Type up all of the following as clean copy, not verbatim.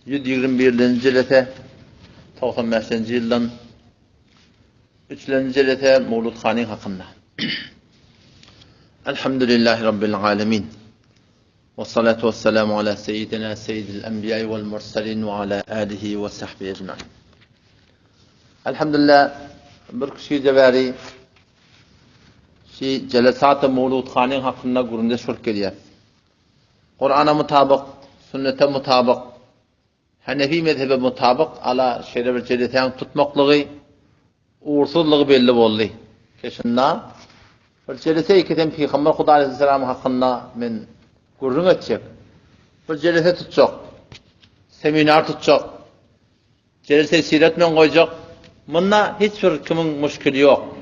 121. Jelete 95. yıldan 3. jelete Mevlud Khan'ın hakkında. Elhamdülillahi Rabbil alemin. Ve salatu ve selamu ala seyyidina seyyidil enbiya'i vel mursalin ve ala alihi ve sahbihi ecma'in. Elhamdülillah bir kişi cevari celesat-ı Mevlud Khan'ın hakkında gurunda şort geliyor. Kur'an'a mutabık, sünnete mutabık, Hanefi mezhebe mutabık ala şeref bir celeteğin tutmaklığı, uğursuzluğu belli oldu. Keşinna, bir celete ikiden Peygamber Kudu Aleyhisselam hakkında men gurrun edecek. Bir celete tutacak, seminer tutacak, celete siret men koyacak. Bununla hiçbir kimin müşkili yok.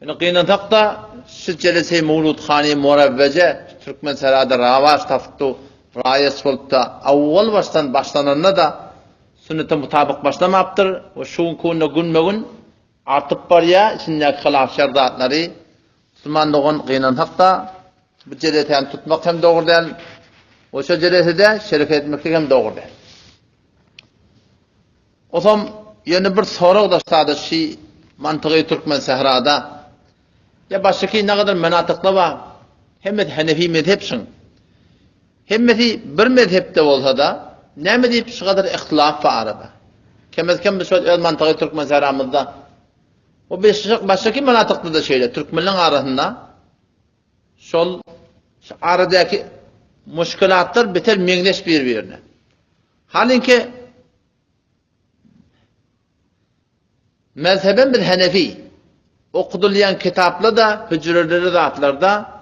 Yani kıynatak da şu celese-i Mevlud Khan'ı murabbece Türkmen serada ravaş taftu rayes olup da avval başlananına da sünnete mutabık başlamaptır. Ve şuun kunna günmegun artıp var ya içindeki hilaf şerdatları Müslümanlığın kıynatak da bu celeteyi tutmak hem doğru değil. O şu celetede şerif etmek hem doğru değil. O zaman yeni bir soru da sadece mantığı Türkmen sehrada ya baştaki ne kadar menatıklı var hem de Hanefi mezhepsin hem de bir mezhepte olsa da ne medip şu kadar ihtilaf var arada kemezken bir şey mantığı Türkmen sehramızda o baştaki menatıklı da şeyler Türkmenlerin arasında şu aradaki müşkülatlar biter mengleş birbirine halbuki mezheben bir Hanefi okudulayan kitapla da hücreleri zatlarda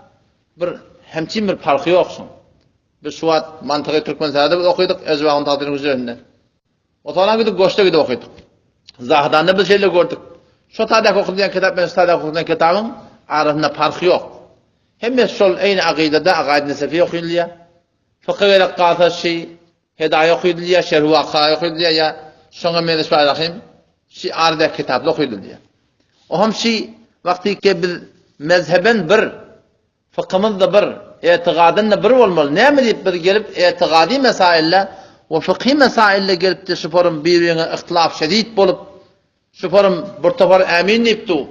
bir hemçin bir farkı yoksun. Bir suat mantığı Türkmen sahada okuduk ezvağın tadırın üzerinde. O zaman gidip Goş'ta gidip okuduk. Zahdan'da bir şeyle gördük. Şu tadak okudulayan kitap ve tadak okudulayan kitabın arasında farkı yok. Hem de sol aynı akidede akaid-i nesefi okuyuluyor. Fıkıh ve lakata şey hidayet okuyuluyor, şerh-i vakâ okuyuluyor ya sonra meclis rahim şey arada kitapla okuyuluyor. O hem şey vakti ki bir mezheben bir, fıkhımız da bir, etiqadın da bir olmalı. Ne mi deyip bir gelip etiqadi mesaille ve fıkhi mesaille gelip de şu forum birbirine ihtilaf şiddet bulup şu forum bir tafar amin deyip tu.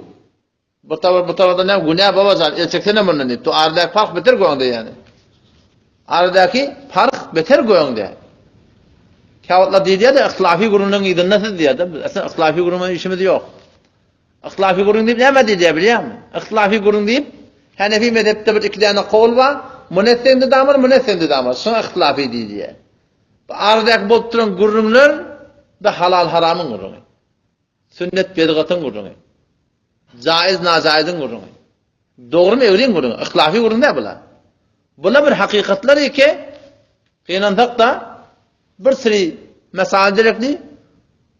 Bu tafarda ne günah babazar, elçeksene bunun deyip tu. Aradaki fark beter koyunda yani. Aradaki fark beter koyunda. Kâvatla dediği de ihtilafi grubunun idin nasıl diye de aslında ihtilafi grubunun işimiz yok. İhtilafi grubun deyip ne mi diye biliyor musun? İhtilafi grubun deyip Hanefi mezhepte bir iki tane kol var. Münessendi damar, münessendi damar. Şuna ihtilafi diye. Aradaki bolup duran grubunlar da halal haramın grubu. Sünnet bid'atın grubu. Caiz nacaizin grubu. Doğru mu evrin grubu? İhtilafi grubu ne bula? Bula bir hakikatlar ki kıyınandak da bir sürü mesal gerekli.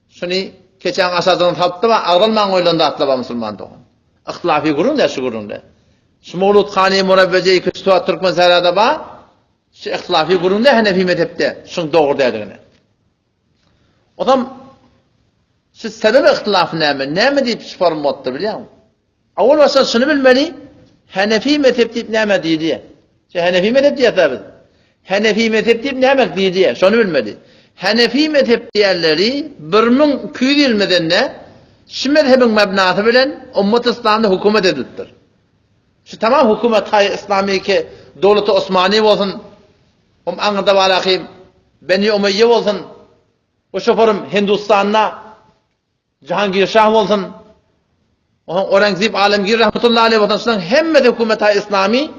Şunu keçen asazını taptı ve ağrılman oylanda atlaba Müslüman doğun. İhtilafi grubu ne şu grubu ne? Şu Mevlud Khan'ı murabbeceyi küçüğü Türkmen serada var. Şu ihtilafi grubu ne Hanefi mezhepte? Şunu doğru dediğini. O zaman şu sebebi ihtilafı ne mi? Ne mi deyip şu form modda biliyor musun? Avval başta şunu bilmeli. Hanefi mezhep deyip ne mi diye. Şu Hanefi mezhep diye tabi. Hanefi mezhep deyip ne mi diye. Şunu bilmeli. Hanefi mezhep diğerleri 1200 yılmeden ne? Şu mezhebin mebnası bilen Ummet-i İslam'da hükümet edildir. Şu tamam hükümet hayır İslami ki Devlet-i Osmani olsun, Anadolu'da valakî Beni Umeyye olsun, o şoförüm Hindistan'da Cihangir Şah olsun, Orangzeb Alemgir rahmetullahi aleyhi ve sellem hemme hükümet hayır İslami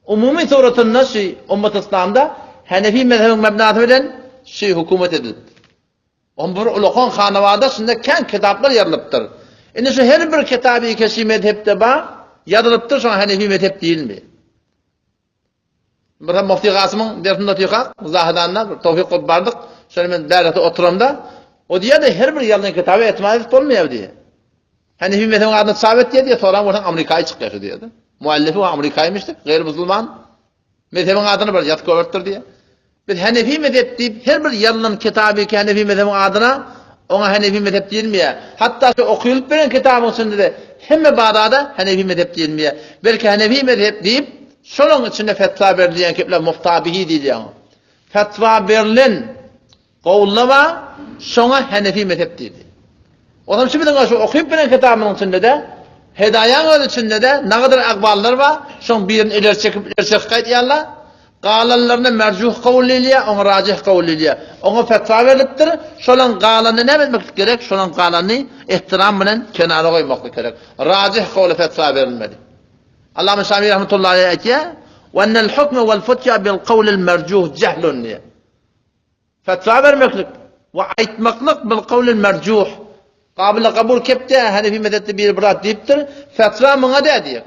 umumi suretinde şu Ummet-i İslam'da Hanefi mezhebin mebnası bilen şu hükümet edildi. Bir ulukon hanavada şimdi kan kitaplar yazılıptır. Yani şu her bir kitabı keşi mezhepte ba yazılıptır şu Hanefi mezhep değil mi? Bir Mufti Qasım'ın dersinde tiyakak, Zahidan'da tevfik olup bardık. Şöyle ben dairete oturamda. O diye de her bir yazılan kitabı etmaniz olmuyor diye. Hanefi mezhebin adını sabit diye soran oradan Amerika'ya çıkıyor diye. Muallifi o Amerika'ymıştı, gayri Müslüman. Mezhebin adını bir yat koverttir diye. Bir Hanefi mezhep deyip her bir yazılan kitabı ki Hanefi mezhebin adına ona Hanefi mezhep değil mi ya? Hatta okuyulup veren kitabın içinde de hemme bağdada Hanefi mezhep değil mi ya? Belki Hanefi mezhep deyip şunun içinde fetva verilen kimler muhtabihi diyeceğim. Fetva verilen Qawllama şoňa Hanefi mezhep diýdi. Adam şu bilen şu okyp bilen kitabymyň içinde de Hidayaň öz içinde de nagadyr akballar bar. Şoň birini ileri çekip gaýtýarlar. Galanlaryny merjuh kawul edýär, oňa rajih kawul edýär. Oňa fetwa berilipdir. Şolaň galany näme etmek gerek? Şolaň galany ihtiram bilen kenara goýmak gerek. Rajih kawul fetwa berilmeli. Allama Şamî rahmetullahi aleyh aýtýar: "Ve enel hukmu vel futya bil kawlil merjuh cehlun." Fetva vermeklik ve aýtmaklyk bil kawlil merjuh. Qabil qabul kepde Hanefi mezhepde bir birat diýipdir. Fetva muňa da diýär.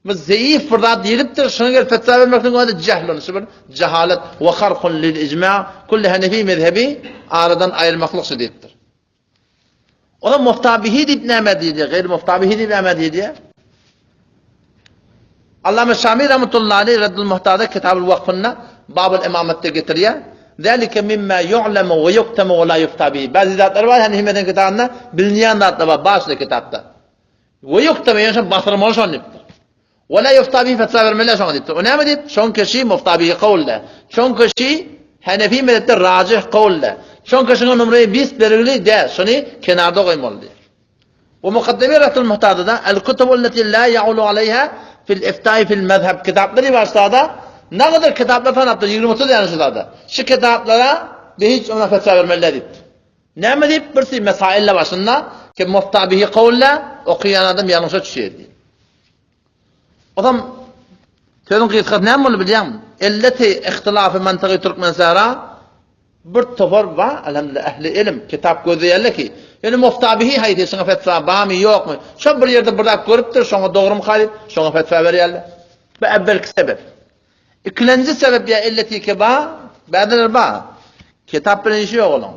Bu zayıf birat diýilipdir. Şoňa gel fetva vermeklik wada cehlun, bir cehalet ve harqun lil icma. Kulli Hanefi mezhebi aradan aýyrmaklyk diýipdir. Ona muhtabihi diýip näme diýdi? Gayr muhtabihi diýip näme diýdi? Allama Şamî rahmetullahi aleyh Raddul Muhtada Kitabul Vakfı'nda Babul İmamet'te getiriyor. Zalika mimma yu'lamu ve yuktamu ve la yuftabi. Bazı zatlar var hani Himmet'in kitabında bilinýän zatlar var başly kitapda. Ve yuktamu ýa-da basyrmaly şon diýipdir. Ve la yuftabi fetva bermeli şon diýipdir. O näme diýip? Şon kişi muftabi kawlda. Şon kişi Hanefi mezhepde rajih kawlda. Şon kişiňe numary 20 berildi de şonu kenarda goýmaly diýip. Ve mukaddime Raddul Muhtada'da el-kutubu allati la ya'ulu aleyha fil iftai fil mezheb kitapları başlarda ne kadar kitaplar tanıttı 20-30 yanlışlarda. Şu kitaplara hiç ona fetva vermeliler deyip. Ne mi deyip? Birisi mesaille başında ki muhtabihi kavlle okuyan adam yanlışa düşüyor diye. Adam sözün kıyıtkat ne mi olur biliyor musun? Elleti ihtilafı mantığı Türkmensara bir topar var elhamdülillah ehli ilim kitap gözüyerler ki yani muhtabihi haydi sana fetva var mı yok mu? Şu bir yerde bırak görüptür sonra doğru mu halid sonra fetva verirler. Bu evvelki sebep. İkinci sebep ya illeti ki ba ba'deler ba kitap bilen işi yok olan.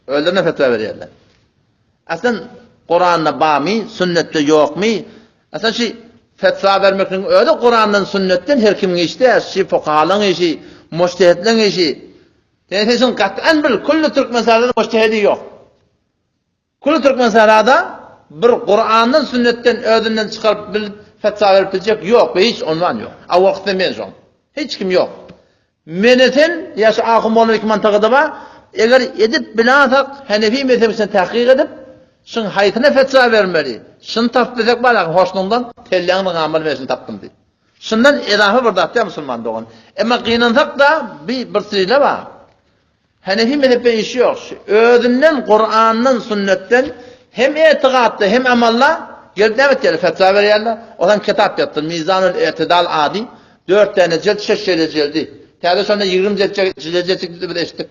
Öldürüne fetva verirler. Aslında Kur'an'da ba mı sünnette yok mu? Aslında şey fetva vermekten öyle Kur'an'dan sünnetten her kimin işte şey fukahaların işi mujtehidlerin işi. Nefesin kat'an bil kullu Türkmenistanda mujtehidi yok. Kullu Türkmenistanda bir Kur'an'dan sünnetten ödünden çıkarıp bilip fetva verip bilecek yok ve hiç onvan yok. O vakitte men son. Hiç kim yok. Menetin yaşı ahım olmak mantıqıda var. Eğer edip bilasak Hanefi mezhebini tahqiq edip şun hayatına fetva vermeli. Şun tapdizek balak hoşnundan telleğinin amal versin tapdım diye. Şundan edafe bir dağıtı Müslüman doğun. Ama qiyinansak da bir sırıyla var. Hanefi mezhebine işi yok. Ödünden Kur'an'dan sünnetten hem etiqatlı hem amalla geldi evet yani fetva verirler. Odan kitap yaptı. Mizanul İtidal adi. 4 tane cilt 6 cildi. Tabi sonra 20 cilt çekti bir de işte.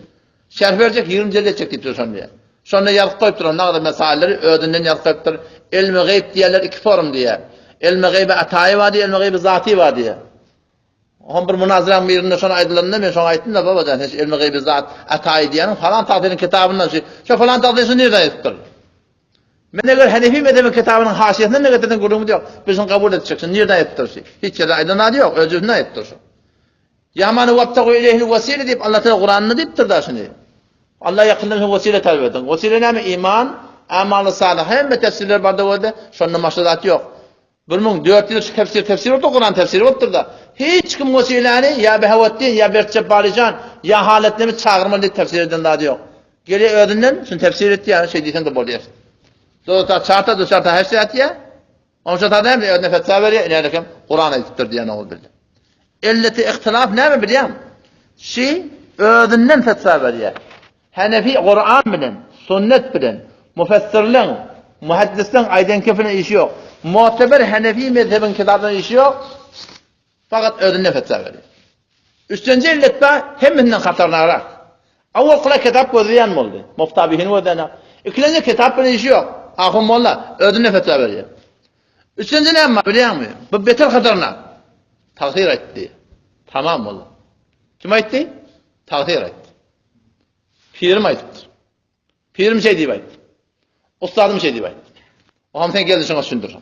Şerh verecek 20 cilt çekti sonra. Sonra yazıp koyup duran ne kadar meseleleri ödünden yazıp koyup duran. İlmi gayb diyorlar iki form diye. İlmi gaybi atayı var diye, ilmi gaybi zati var diye. On bir münazıran birinde sonra aydınlandı ben sonra ayettim de babacan hiç ilmi gaybi zat atayı diyenin falan takdirin kitabından şey. Şu falan takdirin nereden yaptır? Men eğer Hanefi mezhebi kitabının haşiyetinden ne getirdin kurumu diyor. Bizim kabul edeceksin. Nereden yaptır şey? Hiç yerde aydınladı yok. Özünden yaptır şey. Yamanı vabtagu ileyhil vesile deyip Allah Teala Kur'an'ını deyiptir da şimdi. Allah yakınlarına vesile talep edin. Vesile ne mi? İman, amal-ı salih. Hem de tefsirler barda oldu. Şunun maşadatı yok. 1400 tefsir oldu Kur'an tefsiri oldu da. Hiç kim vesileni ya Behavettin ya Berçep Balican ya haletlerimi çağırmalı deyip tefsir edin daha yok. Geriye ödünden şunu tefsir etti yani şey deysen de boluyor. Doğru çarta her şey etiyor. Onun çarta da hem de ödüne fetva veriyor. İlerlekim Kur'an'a ittir diye ne oldu bildi. İlleti ihtilaf ne mi biliyor musun? Şey ödünden fetva veriyor. Hanefi Kur'an bilen, sünnet bilen, müfessirlerin, muhaddislerin aydan kefine işi yok. Muteber Hanefi mezhebin kitabının işi yok. Fakat ödünden fetva veriyor. Üçüncü illet de heminden hatarnarak. Avval kula kitap gözleyen mi oldu? Muftabihin ödene. İkinci kitap bilen işi yok. Ahun molla ödünden fetva veriyor. Üçüncü ne yapma biliyor musun? Bu beter hatarnak. Tahir etti. Tamam molla. Kim etti? Tahir etti. Pirim aytıptır. Pirim şey deyip aytı. Ustadım şey deyip aytı. O ham sen geldi şuna sündürürüm.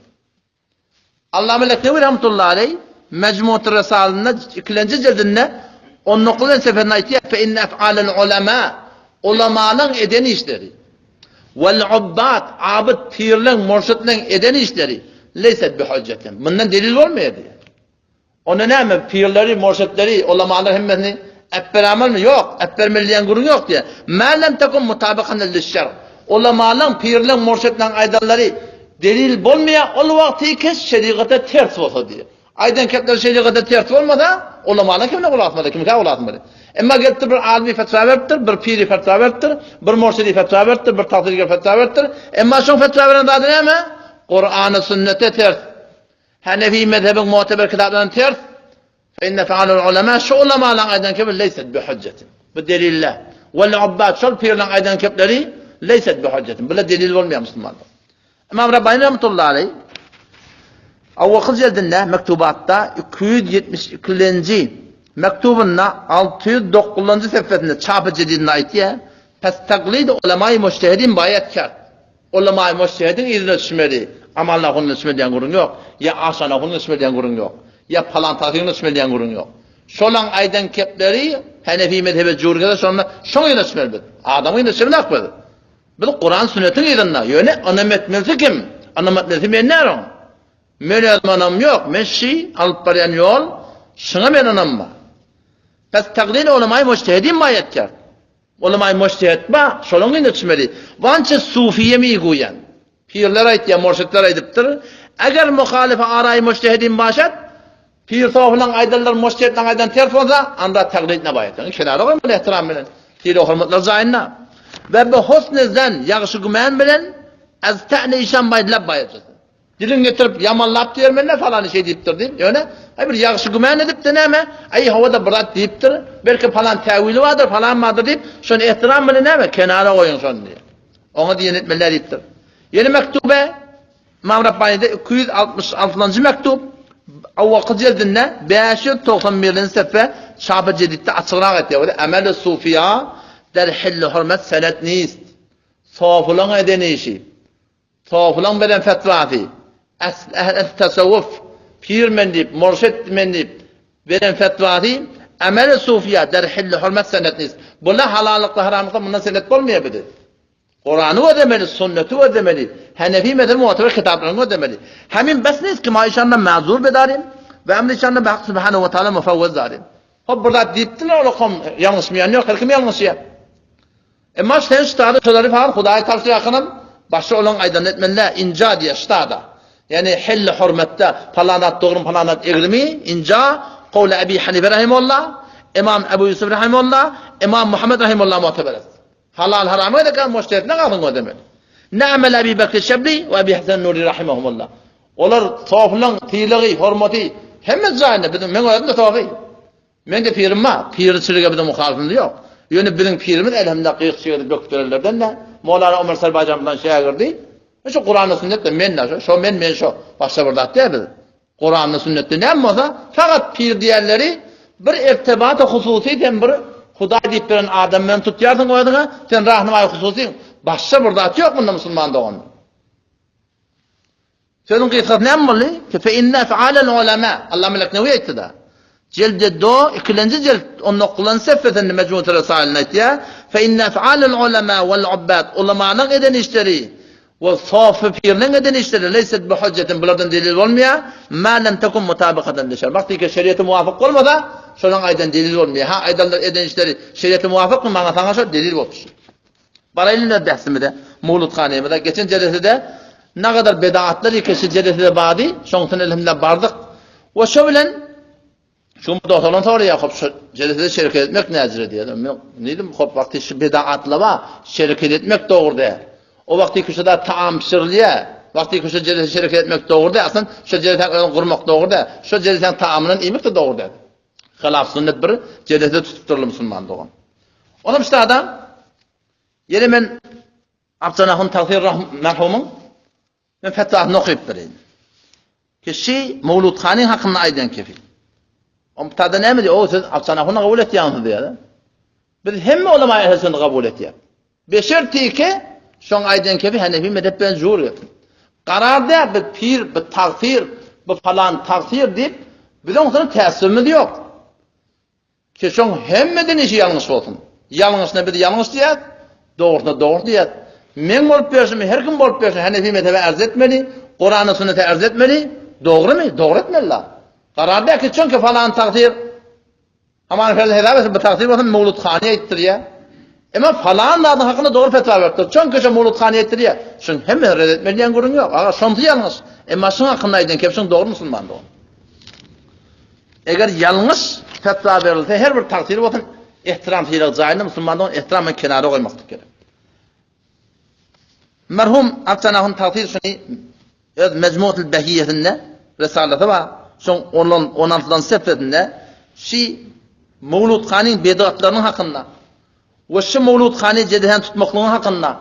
Allah Meleknevi rahmetullahi aleyh Mecmu-t Risalinde 2. cildinde 19. seferinde aytıyor. Fe inne ef'alel ulema ulemanın eden işleri vel ubbad abid pirlen murşidlen eden işleri leyset bi hüccetin. Bundan delil olmuyor diye. Ona ne mi? Pirleri, murşidleri, ulemalar hemmesini Ebberamel mi? Yok. Ebbermeliyen gurun yok diye. Mâlem tekun mutabikan lişşer. Ulamalan, pirlen, murşitlen aydalları delil bulmaya, o vakti kes şerikata ters olsa diye. Aydan kepler şerikata ters olmada, ulamalan kimine kul atmadı, kimine kul atmadı. Ama gitti bir alimi fetva verdir, bir piri fetva verdir, bir murşidi fetva verdir, bir takdirge fetva verdir. Ama şu fetva veren adı ne mi? Kur'an-ı sünnete ters. Hanefi mezhebin muteber kitaplarının ters. فإن فعل العلماء شو علماء لان أيضا كبر ليست بحجة بالدليل الله والعباد شو بير لان أيضا كبري ليست بحجة بلا دليل والمياه مسلمان إمام رباني رحمة الله عليه أول خلص جلدنا مكتوبات 272 mektubunda 609. sefetinde çapı cedidine ait ya pes taklid ulema-i mujtehidin bayatkar ulema-i mujtehidin izine düşmeli amalına konuna düşmediğin gurun yok ya asana konuna düşmediğin gurun yok ya falan takdirine düşmediğin gurun yok şolan aydan kepleri Hanefi mezhebe cürgede sonra şonu yine düşmeli adamı yine düşmeli akbadı bir Kur'an sünnetin izine yöne anametmesi kim anametmesi ben ne arım men yazmanam yok men şey alıp barayan yol şuna ben anamma pes taklid ulema-i mujtehidin bayatkar ulema-i mujtehid ba şolun yine düşmeli vança sufiye mi goyan pirler ayt ya murşitler aydıptır eğer muhalife arayı mujtehidin başat pir sohlan aydallar mujtehidden aydan ters olsa anda taklidine bayatkar kenara koyma ihtiram bilen tili hurmatlar zayinna ve bu husn-i zan yaxşı gümen bilen az ta'ni işan baydlab bayatkar dilin getirip yamanlap diyorum ne falan şey deyiptir deyip öyle bir yaxşı gümen edip de neme ay havada bırak deyiptir belki falan tevili vardır falan vardır deyip şunu ihtiram bilen neme kenara koyun şunu diye ona diyen etmeler deyiptir yeni mektube İmam Rabbani'de 266. mektup avvakı cildinde 591. sefer Şab-ı Cedid'de açıklanak etti emel-i sufiya der hilli hürmet senet nist sofulan edeni işi sofulan beden fetvası tasavvuf pir mendip murşid mendip veren fetvası emel-i sufiya der hilli hürmet senet nist bunlar halallıkla haramlıkla bundan senet olmayabilir Kur'an'ı ödemeli, sünneti ödemeli, Hanefi mezhebi muteber kitaplarını ödemeli. Hemin bes neyiz ki maişanla mazur bedarim ve emrişanla be Hak Subhanahu ve Teala mufavvez darim. Hop burada deyiptiler ola kom yanlış mı yani yok, her kim yanlış ya. Ama sen ştada sözleri falan Hudaya karşı yakınım, başta olan aydan etmenle inca diye ştada. Yani hilli hürmette falanat doğru falanat eğrimi, inca, kavle Ebi Hanife rahimullah, İmam Ebu Yusuf rahimullah, İmam Muhammed rahimullah muteber. Halal haramı da kan müştehidine kalın o demek. Na'mel Ebi Bekir Şebli ve Ebi Hasan Nuri rahimahumullah. Onlar tavaflan, tiyiliği, hürmeti hemen zahine bizim men oyadın da tavafı. Men de pirim ma, pirçiliğe bizim muhalifim yok. Yani bizim pirimiz elhamdülillah kıyıkçıydı doktorlardan da Mevlana Ömer Sarbacan'dan şagirdi. Şu Kur'an-ı sünnette men şu men şu başta burada değil. Kur'an-ı sünnette ne olsa fakat pir diğerleri bir irtibatı hususiyden bir Huda deyip veren adamın tut yardım koyduğuna sen rahnumayı hususi başta burada atı yok bunda Müslüman doğan. Sözün kıyıkat ne emrli? Ki fe inne fe'alel ulema Allah meleknevi etti da. Cildi 2. cilt 19. sefetinde mecmuat-ı Resulü'nün etti ya. Fe inne fe'alel ulema vel ubbad ulemanın eden işleri ve safı pirinin eden işleri leyset bi hüccetin bunlardan delil olmuyor. Ma lem tekun mutabakaten dışarı. Vakti ki şeriatı muvafık olmadan şolan aydan delil olmuyor. Ha aydanlar eden işleri şeriatı muvafık mı? Bana sana şu delil olmuş. Baraylı'nın dersimde, Muğluthane'mde, geçen celesede ne kadar bedaatlar ikisi celesede bağdı. Şonktan elhamdülillah bardık. Ve şöyle şu muhtalan tarihe hop celesede şirket etmek necire diye. Neydim? Hop vakti şu bedaatla var. Şirket etmek doğru değil. O vakti köşede taam pişiriliye, vakti köşede celesede şirket etmek doğru değil. Aslında şu celeseden kurmak doğru değil. Şu celeseden taamının yemek de doğru değil. Halaf sünnet bir celesede tutup durulu Müslüman doğan. Onun işte adam yeri men Abdülnahun Tağfir merhumun men fetvasını okuyup vereyim. Kişi Mevludkhani hakkında aydan kefil. O tada ne mi diyor? O söz Abdülnahun'a kabul etti yalnız diyor. Biz hem ulema ehlisini kabul etti. Beşer tike şon aydan kefil Hanefi mezhebben zuhur yapın. Kararda bir pir, bir tağfir, bir falan tağfir deyip bir onun teslimiyeti yok. Ki şon hemmeden işi yanlış olsun. Yanlışına bir de yanlış diyet, doğrusuna doğru diyet. Men bolup bersin, her kim bolup bersin, Hanefi mezhebi arz etmeli, Kur'an-ı sünneti arz etmeli, doğru mu? Doğru etmeliler. Kararda ki çünkü falan takdir Aman efendim hedabesi bu takdir bakın Mevludkhaniye ittir ya. Ama falan da hakkında doğru fetva verdi. Çok köşe Mevludkhaniye ittir ya. Şun hemen reddetmeliyen görün yok. Ağa şontı yalnız. Ama şun hakkında aydın kepsin doğru Müslüman da o. Eğer yalnız fetva verilse her bir takdiri bakın ihtiram fiilak zahirinde Müslüman da onu ihtiramın kenara koymaktık gerek. Merhum Abcanah'ın takdir şunu öz Mecmuatul Behiyetinde Risaleti var. Son 16'dan sefretinde şi Mevludkhani'nin bedatlarının hakkında ve şu Mevludkhani cedihen tutmaklığının hakkında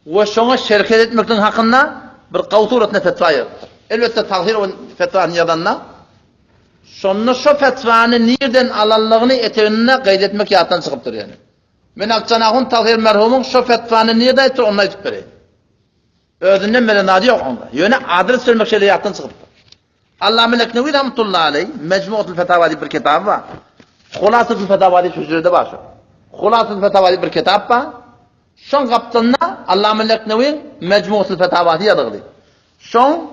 ve şuna şerket etmekliğinin hakkında bir kavturatına fetva yaptır. Elbette takdir o fetvanın yadanına sonra şu fetvanı nereden alanlığını eteğine kaydetmek yattan çıkıptır yani. Men Abcanah'ın takdir merhumun şu fetvanı nereden ettir onunla etip vereyim. Özünden merenadi yok onda. Yöne adres vermek şeyle yattan çıkıptır. Allah Meleknevi rahmetullahi aleyh Mecmuatul Fetava diye bir kitap var. Hulasatul Fetava diye sözleri de var şu. Hulasatul Fetava diye bir kitap var. Şon kaptanına Allah Meleknevi Mecmuatul Fetava diye adı. Şon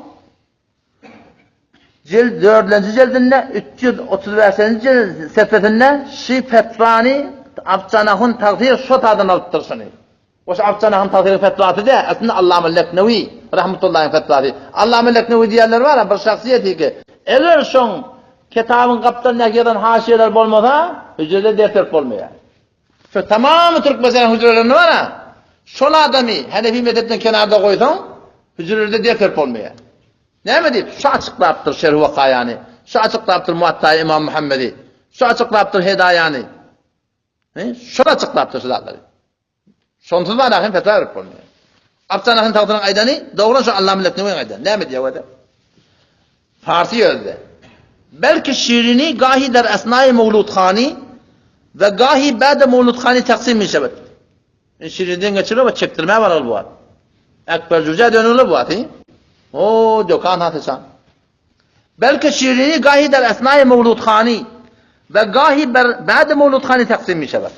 cild 4. cildinde 335. sefretinde şi fetvani Abcanah'ın takdir şu tadan alıptır şunu. O Abcanah'ın takdir fetvası de aslında Allah Meleknevi rahmetullahi fetvası. Allah Meleknevi diyenler var ya bir şahsiyeti ki eğer şon kitabın kaptanına gelen haşiyeler olmasa hücrede dert olmuyor. Şu tamamı Türk mesela hücrelerinde var ya şol adamı Hanefi mezhebinden kenarda koysan hücrelerde dert olmuyor. Ne mi deyip? Şu açıklayıptır Şerh-i Vakayani, şu açıklayıptır Muatta İmam Muhammedi, şu açıklayıptır Hedayani. Şu açıklayıptır şudatları. Sonsuz var lakin fetva verip olmuyor. Abcanah'ın takdirinin aydanı doğrudan şu Allah Meleknevi'nin aydanı. Ne mi diyor o da? Farsi yönde. Belki şiirini gahi der esnai Mevludkhani ve gahi ba'de Mevludkhani taksim mi şebet. Şiirinden geçiriyor ve çektirmeye var bu ad. Ekber Cüce dönülü bu ad. O dökan hatısan. Belki şiirini gahi der esnai Mevludkhani ve gahi ba'de Mevludkhani taksim mi şebet.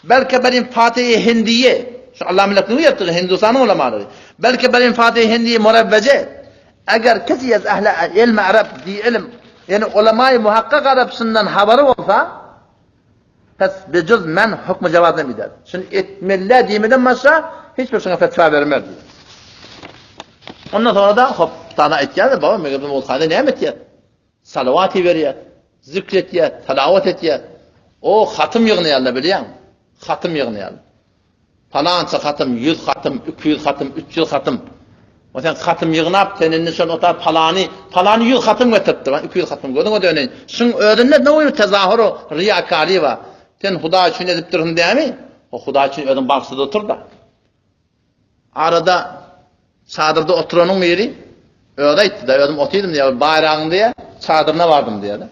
Belki benim Fatih-i Hindiye, şu Allah Meleknevi yaptığı Hindistan'ın ulemaları. Belki benim Fatih-i Hindiye murevvece, eğer kesi yaz ehl-i ilm Arap di ilim, yani ulema-i muhakkak Arapsından haberi olsa, pes becüz men hükmü cevazını bilir. Şimdi etmelle diyemeden başka hiçbir şuna fetva vermez diyor. Ondan sonra da hop sana etkiyer baba Mevlud'un olsaydı ne etkiyer? Salavati veriyor, zikretiyor, telavet ediyor. O hatım yığınıyarlar biliyor musun? Hatım yığınıyarlar. Falanca hatım, 100 hatım, 200 hatım, 300 hatım. O sen hatım yığınap, senin nişan otar falani 100 hatım getirtti. 200 hatım gördün o da örneğin. Şun ödünde ne oluyor tezahürü, riyakari var. Sen Huda için edip durun değil mi? O Huda için ödün baksıda otur da. Arada çadırda oturanın yeri öyle itti de ödüm otuydum diye bayrağın diye çadırına vardım diye de.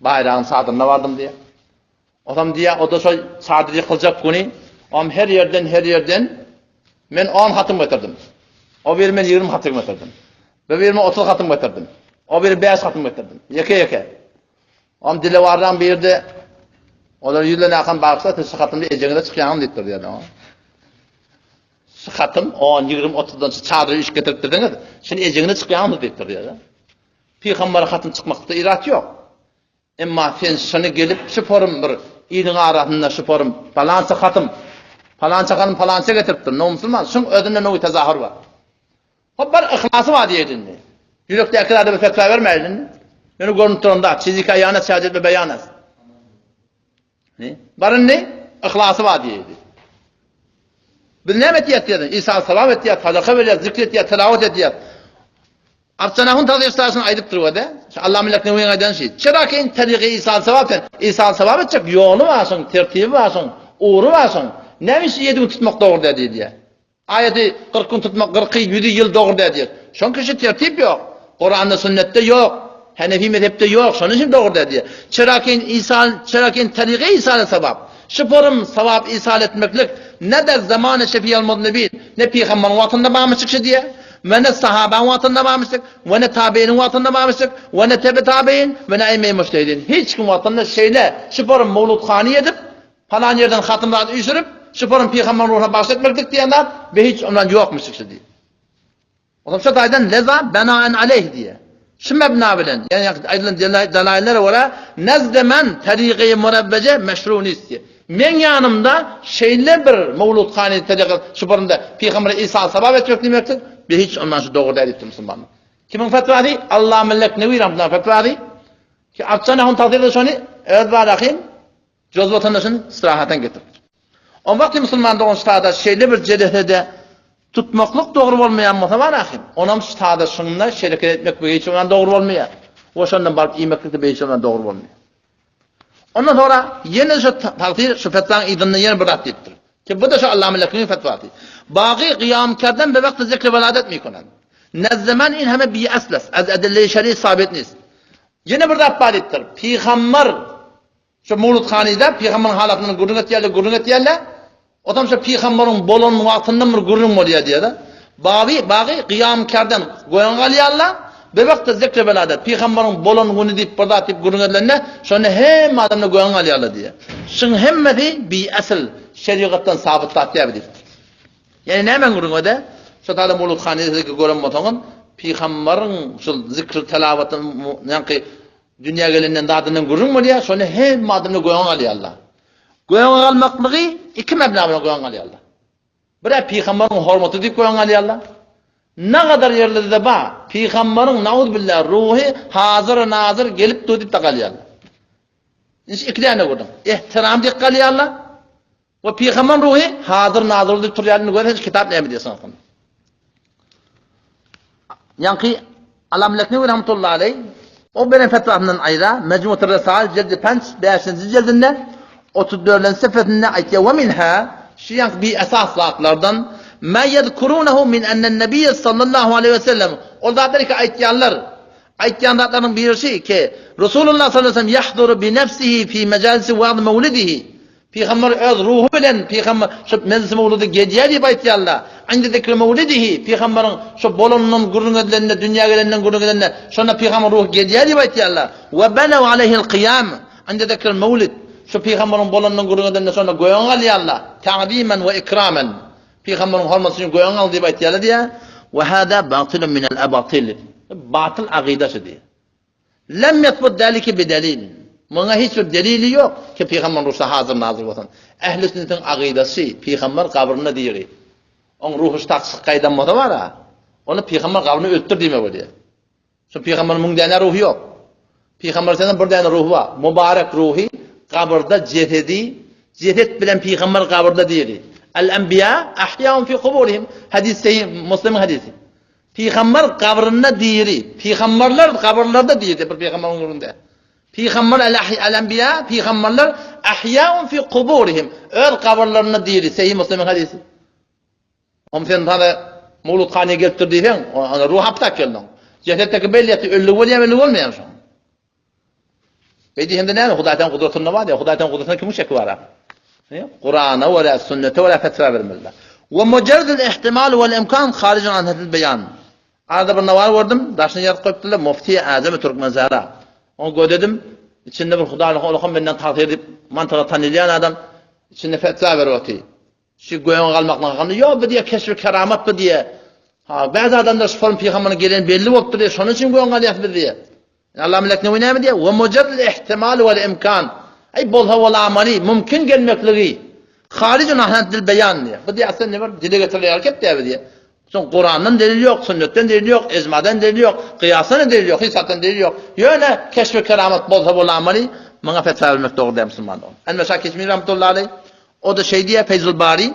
Bayrağın çadırına vardım diye. O zaman diye o da şu çadır yıkılacak günü am her yerden men 10 hatım getirdim. O bir men 20 hatım getirdim. Bir 30 hatım getirdim. O bir 5 hatım getirdim. Yeke. Am dile vardan bir de onlar yüzlerine akan baksa tüsü hatımda ecengide çıkacağım deyip duruyor yani. Hatım 10, 20, 30'dan çadırı iş getirttirdiniz. Şimdi ecengide çıkacağım deyip duruyor ya. Peygamber'e hatım çıkmakta irat yok. Ama sen şunu gelip şüphorum bir İlin arasında şüphorum falanca hatım falanca getiriptir. Ne Müslüman? Şun ödünde ne tezahür var. Hop bir ihlası var diyedin. Yürekte akıllarda bir fetva vermeydin. Yani görüntülerinde çizik ayağına şehadet ve beyanat. Ne? Barın ne? İhlası var diyedi. Bir ne etiyat diyedin? İsa salam etiyat, sadaka veriyat, zikretiyat, telavet etiyat. Abcanah'ın tadı istarsın aydıp duruyor da. Allah Meleknevi'nin aydan şey. Çırakin tarihi İsa'l sevapten. İsa'l sevap edecek yolu varsın, tertibi varsın, uğru varsın. Neymiş 7 gün tutmak doğru dedi diye. Ayeti 40 gün tutmak 40 100 yıl doğru dedi. Şun kişi tertip yok. Kur'an'da sünnette yok. Hanefi mezhepte yok. Şunun için doğru dedi. Çırakin tarihi İsa'l sevap. Şüphorum sevap İsa'l etmeklik ne de zamanı şefiyel mudnebi ne peygamberin vaktinde bağmışık diye. Ve ne sahaben vatında varmıştık, ve ne tabiinin vatında varmıştık, ve ne tebe tabiin, ve ne emeği müştehidin. Hiç kim vatında şeyle, şüphorum Mevludkhani edip, falan yerden hatımlarını üsürüp, şüphorum peygamberin ruhuna bahsetmektik diyenler, ve hiç ondan yokmuş diye. O zaman şu daydan leza benaen aleyh diye. Şu mebna bilen yani ayrılan delailler vara nezde men tariqi murabbece meşruuni istiyor. Men yanımda şeyle bir mevludhane tariqi şu barında Peygamber İsa sabab etmek demektir. Bir hiç ondan şu doğru değil Müslüman. Kimin fetvası? Allah mellek nevi ramdan fetvası ki apçana hon takdirde şunu evet var akım göz vatandaşın istirahaten getirir. O vakti Müslüman doğun stada şeyle bir cedehede tutmaklık doğru olmayan mı var akım. Onam stada şununla şirket etmek bir hiç ondan doğru olmuyor. O şundan barıp yemeklikte bir hiç ondan doğru olmuyor. Ondan sonra yine şu takdir şu fetvanın idinini yine bir rat ettir. Ki bu da şu Allah melekinin fetvası. Bağı kıyamkardan bir vakti zikri veladet mi konan? Nezzemen in heme bi aslas az adille-i şer'i sabitiniz. Yine bir rat ettir. Peygamber şu mevludhanede Peygamber'in halatını gurunget yerle otam şu Peygamber'in bolon vaktından bir gurun oluyor diye de. Bağı kıyamkardan goyan galiyalla bir vakti zikri veladet. Peygamber'in bolon bunu deyip burada deyip gurungetlerine sonra hem adamla goyan galiyalla diye. Şun hemmeti bi asıl şeriattan sabit tatlıya bilir. Yani ne hemen gurungede? Şu tala mevludhanedeki goran motonun Peygamber'in şu zikri telavatın yani dünya gelinden dadının gurun mu diye sonra hem adamla goyan galiyalla. Goyan almaklığı iki meblağına goyan galiyalla. Bir Peygamber'in hürmeti deyip goyan galiyalla. Ne kadar yerlerde de ba Peygamber'in naudbillah ruhi hazır nazır gelip deyip de galiyalla. İş ikiliyane gördüm. İhtiram deyip galiyalla. Ve Peygamber'in ruhi hazır nazır deyip turiyalını göre hiç kitap ne mi diyorsun? Yani Allah melekni ve rahmetullahi aleyh o benim fetvamdan ayrı Mecmu-t-ı Resail cildi 5 cildinde 34. sefetinde ayetiye ve minha şiyan bir esas zatlardan ma yedkurunehu min ennen nebiyye sallallahu aleyhi ve sellem o zatları ki ayetiyan zatların bir şey ki Resulullah sallallahu aleyhi ve sellem yahduru bi nefsihi fi mecalisi vaad mevlidihi Peygamber öz ruhu bilen Peygamber şu meclisi mevlidi geceye deyip ayetiyanlar indi zikri mevlidihi Peygamber'in şu bolonunun gurungelerinde dünya gelenden gurungelerinde sonra Peygamber ruhu geceye deyip ayetiyanlar ve benev aleyhil kıyam indi zikri mevlid şu Peygamber'in bolonunun gurungelerinde sonra goyan alıyarlar ta'dimen ve ikramen Peygamber'in hürmetini goyan al deyip ayetiyanlar diye ve hâdâ batilun minel abatil batıl akidesi diye lem yetbut dâliki bi delil buna hiçbir delili yok ki Peygamber ruhsa hazır nazır olsun. Ehl-i sünnetin akidesi Peygamber kabrına diyor. Onun ruhu taksık kaydan moda var ha. Onu Peygamber kabrını öttür deme bu diye. Şu Peygamber'in mung tane ruhu yok. Peygamber senden bir tane ruhu var. Mübarek ruhi kabrda ceset bilen Peygamber kabrda diyor. El-enbiya ahyaun fi kuburihim. Hadis sahih Müslim hadisi. Peygamber kabrında diyor. Peygamberler kabrlarda diyor bir Peygamber'in nurunda. Peygamber el-enbiya Peygamberler ahyaun fi kuburihim. Öz kabrlarında diyor. Sahih Müslim hadisi. Sen tane mevludhaneye getirdiğin ona ruh haptak geldin. Cesetteki belliyeti ölü oluyor ölü olmayan şu. Peki hem de ne? Hudaytan kudretinde var ya. Hudaytan kudretinde kimin şekli var? Kur'an'a ve sünnete ve fetva vermeliler. Ve mucerredil ihtimal ve imkan haricin an hadil beyan. Arada bir navar gördüm. Daşını yer koyuptular. Mufti Azam-ı Türkmenzara. Onu gödedim. İçinde bir hudaylık olukun benden takdir edip mantığa tanılayan adam içinde fetva veriyor. Şu goyan kalmakla kaldı. Ya bu diye keşfi keramet bu diye. Ha bazı adamlar şu form Peygamber'in gelen belli oldu diye. Şunun için goyan kalıyor diye. Allah melek ne oynayamıyor diye. Ve mucerredil ihtimal ve imkan. Ay bolha ve amali mümkün gelmekliği. Haricun ahnatil beyan diye. Bu diye aslında ne var? Dile getirilen hareket diye diye. Son Kur'an'dan delil yok, sünnetten delil yok, ecmadan delil yok, kıyasdan delil yok, hisattan delil yok. Yöne keşfi keramet bolha ve amali bana fetva vermek doğru diye Müslüman olun. En-Meşâk Keşmî rahmetullahi aleyh o da şey diye Feyzul Bari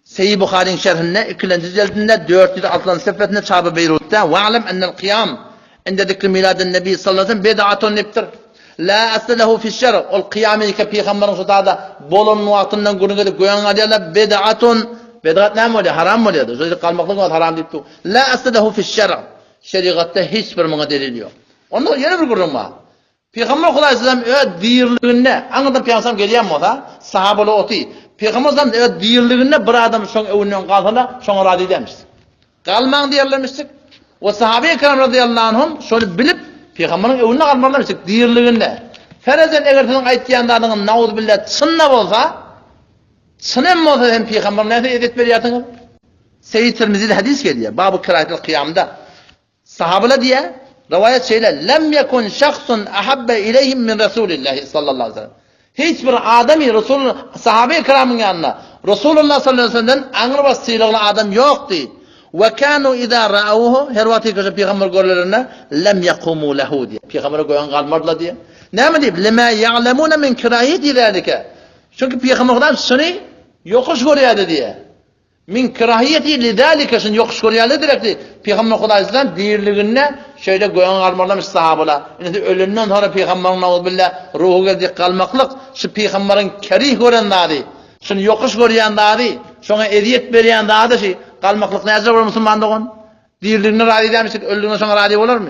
Sahih Buhari'nin şerhinde 2. cildinde 406. sefetinde çabı Beyrut'ta ve alem enel kıyam inde zikri miladın nebi sallallahu aleyhi ve sellem bid'atun niptir. La aslehu fi şer. Ol kıyamı ki Peygamber'in şutada bolon vaktından günü gelip goyan adıyla bid'atun bid'at ne mi oluyor? Haram mı oluyor? Sözü kalmaklık var haram deyip tu. La aslehu fi şer. Şeriatta hiçbir mına delil yok. Ondan yeni bir kurum var. Peygamber Aleyhisselam evet diyirliğinde anladım Peygamber geliyor mu da sahabalı oti. Peygamber Aleyhisselam evet diyirliğinde bir adam son evinden kalsa sonra razı demiş. Kalman diyerlemiştik. O sahabe-i kiram radıyallahu anhum şöyle bilip Peygamber'in evinde kalmamıştık diyirliğinde. Ferezen eğer senin aytyanlarının naudbillah çınna olsa çınım olsa hem Peygamber ne edip veriyorsunuz? Seyyid Tirmizi'de hadis geliyor. Bab-ı Kıraatil Kıyam'da. Sahabeler diye Rivayet şeyle lem yekun şahsun ahabbe ileyhim min Resulillah sallallahu aleyhi ve sellem. Hiçbir adami Resulullah sahabe-i kiramın yanına Resulullah sallallahu aleyhi ve sellem'den anır basıyla adam yoktu. Ve kanu iza ra'uhu her vakti ki peygamber görlerine lem yakumu lehu diye. Peygamber'e koyan kalmadılar diye. Ne mi deyip? Lema ya'lemune min kirayeti ilerike. Çünkü peygamberden şunu yokuş görüyordu diye. Min kirahiyeti lidalike şunu yokuş görüyordu direkti. Peygamber Kudayısı'dan dirliğine şöyle koyan kalmadılar sahabeler. Yani ölümden sonra peygamberin na'udbillah ruhu geldik kalmaklık şu peygamberin kerih görenleri. Şunu yokuş görüyenleri. Şuna eziyet veriyenleri şey. Kalmaklık ne olur Müslümanlığın? Dirliğine razı edemezsek öldüğünden sonra razı olur mu?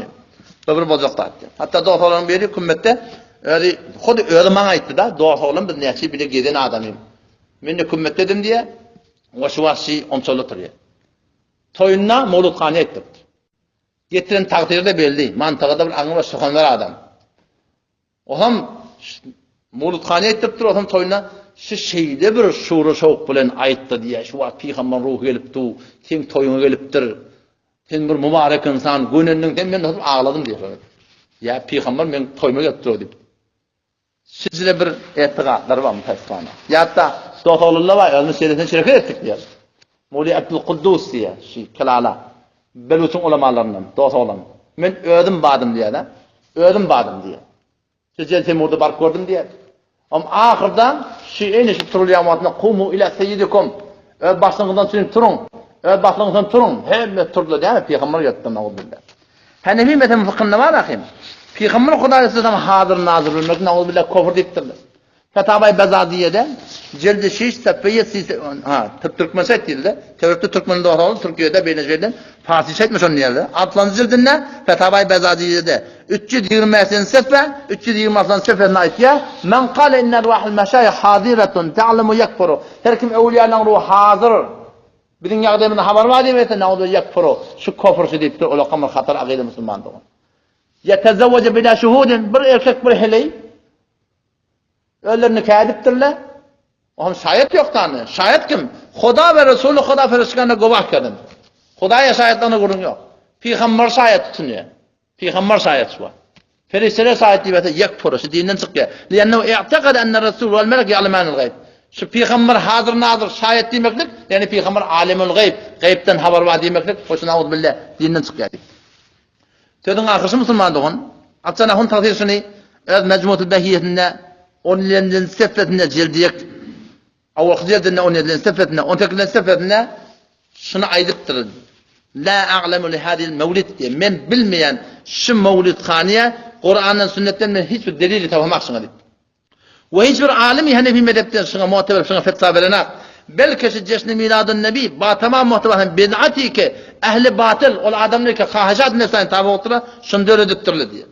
Böyle bozuklar. Hatta doğruların biri kümmette öyle xudi öyle bana aytdı da doğruların bir neyse bile giden adamım. Ben de kümmette dedim diye o şu vasi onçolu duruyor. Toyunna Mevlutxane ettirdi. Getiren takdirde belli. Mantıqda bir anı var soğanlar adam. Oğlum Mevlutxane ettirdi oğlum toyunna şu şeyde bir şuuru soğuk bilen aytdı diye şu vaqt peygamber ruhu gelipdi, sen toyuna gelipdir. Sen bir mübarek insan, gününün ben ağladım diye söyledi. Ya peygamber men toyuma gelipdir dedi. Sizle bir etiqadlar var mı tasfana? Ya da Doğulullah var, onu söyledin şeref ettik diyor. Mevli Abdülkuddus diye şey kelala. Belutun ulamalarından Doğulan. Men ödüm badım diye de. Ödüm badım diye. Sizce Temur'da bar gördüm diye. Ama ahirdan şeyin işi turulayamadığında kumu ila seyyidikum. Öd başlangıdan sürün turun. Öd başlangıdan turun. Hem turla değil mi? Peygamber yattım na'udbillah. Hanefi mezhebi fıkhında var ahim. Peygamber Kudayısı'dan hazır nazır bilmek na'udbillah kofur deyiptirler. Fetavai Bezadiye'de cildi şiş sefeye Türkmen settiğinde Tevrat'ta Türkmen'in doğru Türkiye'de beyneceden Farsi setmiş onun yerde. Atlanız cildinde Fetavai Bezadiye'de 320 sefe 320 seferine ait ya men kâle inne ruhul meşâyih hâziretun te'alemu yekfuru. Her kim evliyanın ruhu hazır. Bilin yağdığımda haber var diye ne oldu yekfuru. Şu kofur şu deyiptir. Ola kamar hatar akide Müslümandır. Yetezevvece bila şuhudin bir erkek bir heley. Öllerini kâdiptirler. Oğlum şayet yok tane. Şayet kim? Huda ve Resulü Huda ferişkanına guvah kadın. Huda'ya şayetlerine gurun yok. Peygamber şayet tutunuyor. Peygamber şayet var. Ferişlere şayet diyete yekfuru. Dininden çıkıyor. Liyennehu i'tekad enne Resulü vel melek ya'lemanul gayb. Şu peygamber hazır nazır şayet demeklik. Yani peygamber alimul gayb. Gaybten haber var demeklik. Hoşuna audbillah. Dininden çıkıyor. Tövdün akışı Müslümanlığın. Atsana hun takdirsini. Ez mecmuatul behiyetinde 17. sefetinde cildiyek avval cildinde 17. sefetinde 18. sefetinde şunu aydıptır. La a'lemu li hadil mevlid diye. Men bilmeyen şu mevlidxaniye Kur'an'dan sünnetten men hiçbir delili tavhamak deyip. Ve hiçbir alimi Hanefi mezhepten şuna muteber şuna fetva verenak. Belki şu ceşni miladın nebi ba tamam muhteber bid'ati ki ehli batıl ol adamlar ki hahacat nefsani tabi otura şunu öğretiptirler diye.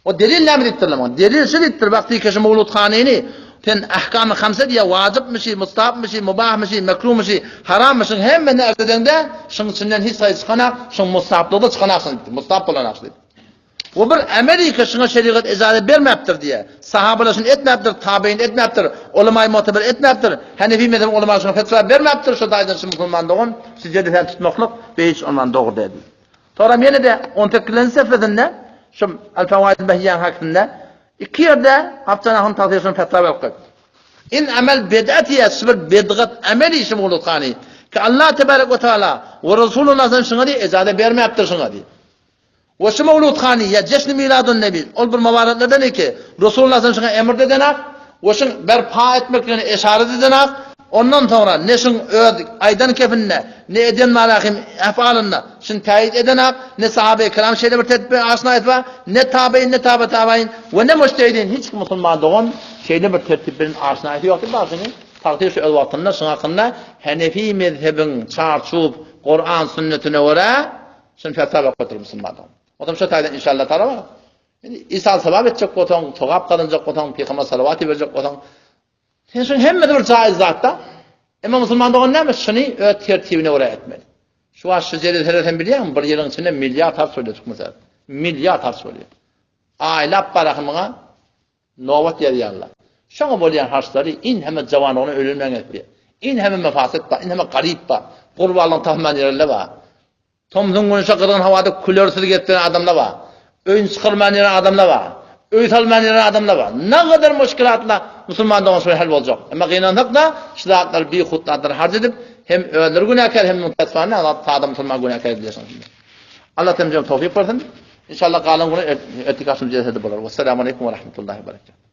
O delil ne mi deyiptirler? Delil şu deyiptir. Vakti ki şu Mevlutxaneyni ten ahkam-ı hamse diye vacibmişi, mustahapmışi, mubahmışi, mekruhmışi, harammışi hemen ertedende şunun içinden hiç sayı çıkanak, şunun mustahaplığı da çıkanaksın deyip. Mustahap olanaksın deyip. O bir Amerika şuna şeriat icazet vermeptir diye. Sahabeler şunu etmeptir, tabi'in etmeptir, ulema-i muteber etmeptir. Hanefi mezhebi ulema şuna fetva vermeptir. Şu daydan şu Müslümanlığın sizce tutmaklık ve hiç ondan doğru dedi. Sonra yine de 18. sefedinde şu el-fevaid behyan hakkında iki yerde haftanahın takdirsini fetva verdik. İn amel bid'ati asbir bid'at ameli şu Mevlutxani. Ki Allah tebarek ve teala ve Resulullah'ın şuna diye icazet vermeptir şuna diye. Ve şu Mevlutxani ya ceşni miladun nebi ol bir mübareklerden ki Resulullah'ın şuna emir edenak ve şun berpa etmeklerini işaret edenak. Ondan sonra ne şun aydan kefinne ne eden malahim efalında şun tayit edenak ne sahabe-i kiram şeyde bir tetbih asna etva ne tabi'in ne tabi'in ve ne müştehidin hiç Müslüman doğan şeyde bir tertibinin asna eti yoktur bazını takdir şu vaktinde şun hakkında Hanefi mezhebin çarçup Kur'an sünnetine göre şun fetva koydur Müslüman doğan. Otam şu taydan inşallah taala var. Yani İsa sebep edecek otam, togap kalınacak otam, peygamber salavatı verecek otam. Sen şun hemmede bir caiz zatta. Ama Müslüman doğan neymiş? Şunu tertibine oraya etmeli. Şu an şu zeyde tereten biliyor musun? Bir yılın içinde milyar tarz söyledik mesela. Milyar tarz söylüyor. Aylap barakımına novat yarıyarlar. Şuna bolayan harçları in hemen cavanlığına ölülmen etmiyor. İn hemen mefaset var, in hemen garip var. Kurbanlığın tahmin yerlerle var. Tomzun günüşe kırgın havada kulörsüz getiren adamlar var. Öyün çıkarmayan adamlar var. Öy salmayan adamlar var. Ne kadar müşkilatla Müslümandan sonra hal olacak. Ama kıyınanlık da şilatlar bir hutlatlar harc edip hem öldür günahkar hem muttasfanı Allah ta'da Müslüman günahkar ediyorsun. Allah temizliğe tevfik versin. İnşallah kalan günü etikasını cezede bular. Vesselamu aleyküm ve rahmetullahi ve berekatuhu.